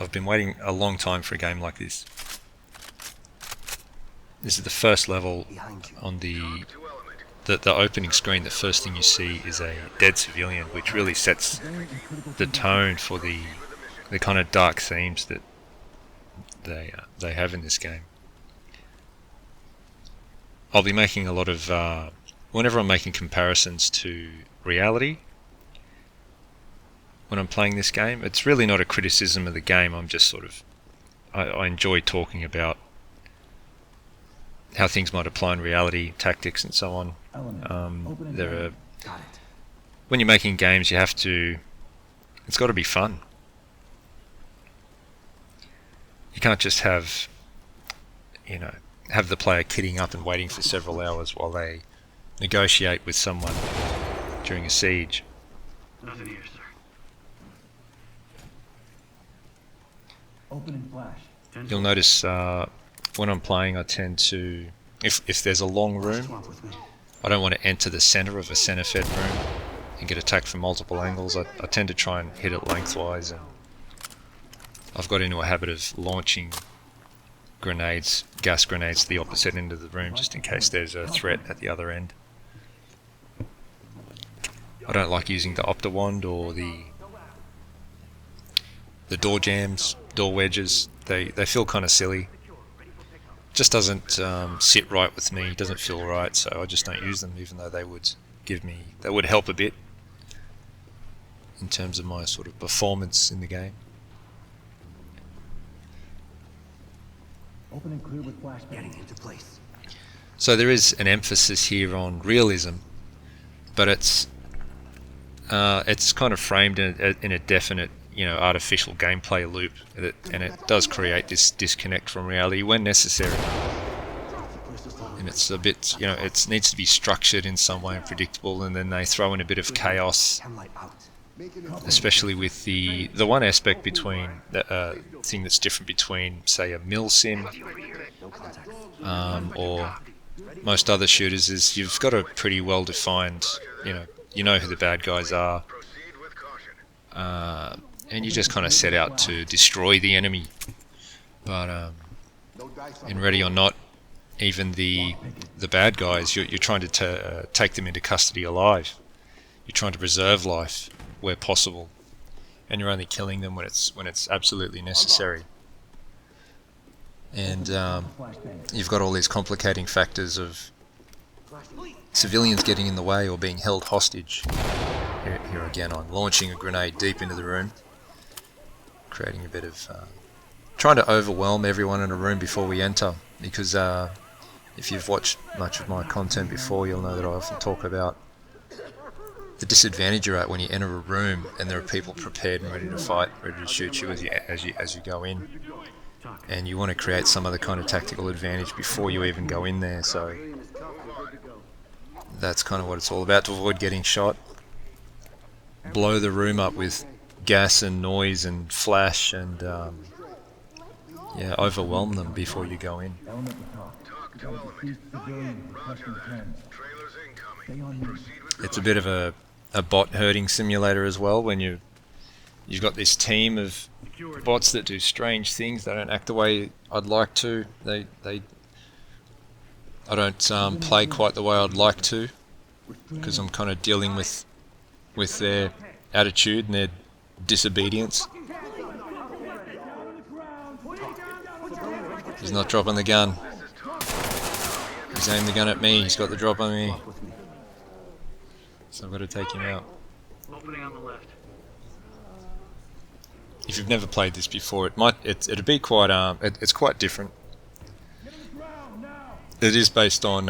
I've been waiting a long time for a game like this. This is the first level on the opening screen. The first thing you see is a dead civilian, which really sets the tone for the kind of dark themes that they have in this game. I'll be making a lot of whenever I'm making comparisons to reality when I'm playing this game. It's really not a criticism of the game. I'm just sort of I enjoy talking about how things might apply in reality, tactics, and so on. When you're making games, you have to. It's got to be fun. You can't just have the player kitting up and waiting for several hours while they negotiate with someone during a siege. Nothing here, sir. Open and flash. You'll notice when I'm playing, I tend to, if there's a long room, I don't want to enter the center of a center-fed room and get attacked from multiple angles. I tend to try and hit it lengthwise, and I've got into a habit of launching gas grenades to the opposite end of the room, just in case there's a threat at the other end. I don't like using the opta wand or the door jams, door wedges. They feel kind of silly. Just doesn't sit right with me. Doesn't feel right, so I just don't use them, even though they would help a bit in terms of my sort of performance in the game. Open and clear with flash getting into place. So there is an emphasis here on realism, but it's kind of framed in a definite, artificial gameplay loop, and it does create this disconnect from reality when necessary. And it's a bit, it needs to be structured in some way and predictable, and then they throw in a bit of chaos, especially with the one aspect between the thing that's different between, say, a mil sim or most other shooters is you've got a pretty well defined, you know who the bad guys are, and you just kind of set out to destroy the enemy. But in Ready or Not, even the bad guys, you're trying to take them into custody alive. You're trying to preserve life where possible, and you're only killing them when it's absolutely necessary. And you've got all these complicating factors of civilians getting in the way or being held hostage. Here again, I'm launching a grenade deep into the room, creating a bit of trying to overwhelm everyone in a room before we enter, because if you've watched much of my content before, you'll know that I often talk about the disadvantage you're at when you enter a room and there are people prepared and ready to fight, ready to shoot you as you go in, and you want to create some other kind of tactical advantage before you even go in there. So that's kind of what it's all about, to avoid getting shot. Blow the room up with gas and noise and flash, and overwhelm them before you go in. It's a bit of a bot herding simulator as well, when you've got this team of bots that do strange things. They don't act the way I'd like to. I don't play quite the way I'd like to, because I'm kind of dealing with their attitude and their disobedience. He's not dropping the gun. He's aimed the gun at me. He's got the drop on me. So I've got to take him out. Opening on the left. If you've never played this before, it'd be quite it's quite different. It is based on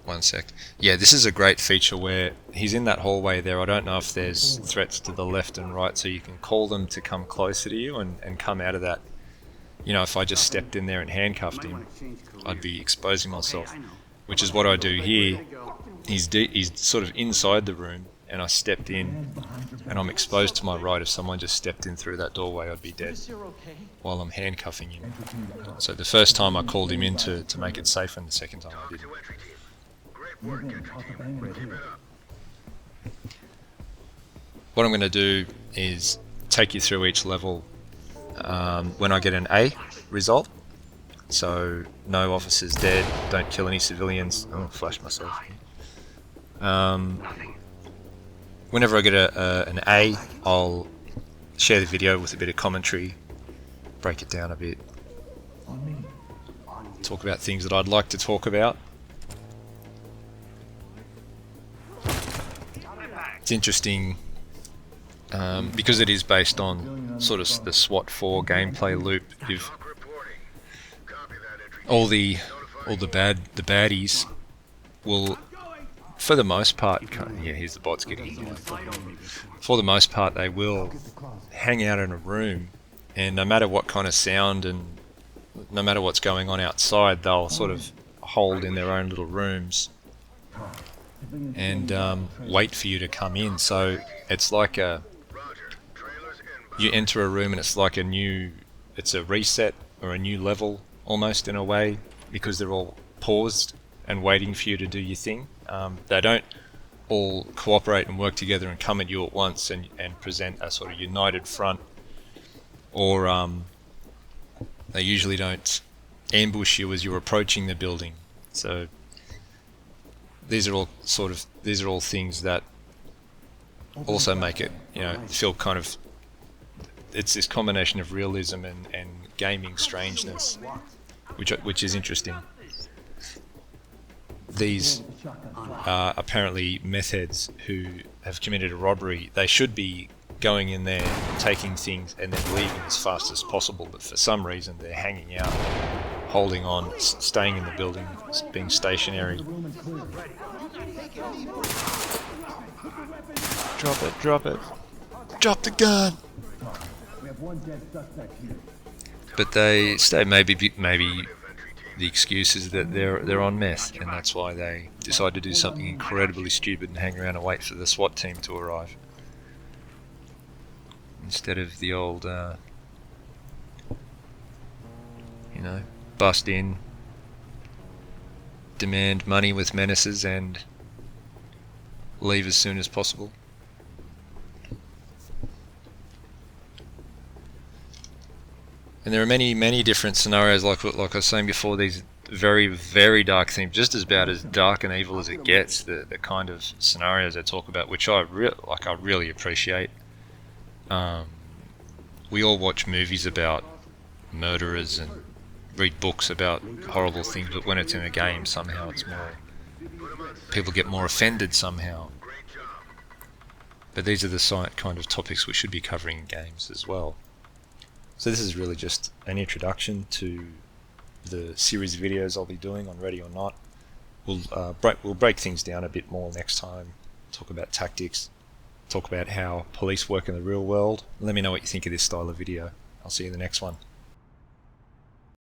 one sec. Yeah, this is a great feature where he's in that hallway there. I don't know if there's threats to the left and right, so you can call them to come closer to you and come out of that. If I just stepped in there and handcuffed him, I'd be exposing myself, which is what I do here. He's sort of inside the room, and I stepped in, and I'm exposed to my right. If someone just stepped in through that doorway, I'd be dead while I'm handcuffing him. So the first time I called him in to make it safe, and the second time I didn't. what I'm going to do is take you through each level when I get an A result. So no officers dead, don't kill any civilians. Oh, flashed myself. Whenever I get an A, I'll share the video with a bit of commentary, break it down a bit, On me. talk about things that I'd like to talk about. It's interesting because it is based on sort of the SWAT 4 gameplay loop. You've all the baddies will, for the most part, yeah, here's the bots getting in the way. For the most part, they will hang out in a room, and no matter what kind of sound and no matter what's going on outside, they'll sort of hold in their own little rooms and wait for you to come in. So it's like you enter a room and it's like it's a reset or a new level almost in a way, because they're all paused and waiting for you to do your thing. They don't all cooperate and work together and come at you at once and present a sort of united front, or they usually don't ambush you as you're approaching the building. So these are all things that also make it, feel kind of, it's this combination of realism and gaming strangeness, which is interesting. These are apparently meth heads who have committed a robbery. They should be going in there, taking things, and then leaving as fast as possible, but for some reason they're hanging out, holding on, staying in the building, being stationary. Drop it, drop it. Drop the gun! We have one dead suspect here. But they say maybe the excuse is that they're on meth, and that's why they decide to do something incredibly stupid and hang around and wait for the SWAT team to arrive, instead of the old, bust in, demand money with menaces, and leave as soon as possible. And there are many different scenarios, like I was saying before, these very, very dark themes, just about as dark and evil as it gets, the kind of scenarios they talk about, which I really appreciate. We all watch movies about murderers and read books about horrible things, but when it's in a game, somehow it's more, people get more offended somehow. But these are the kind of topics we should be covering in games as well. So this is really just an introduction to the series of videos I'll be doing on Ready or Not. We'll break things down a bit more next time, talk about tactics, talk about how police work in the real world. Let me know what you think of this style of video. I'll see you in the next one.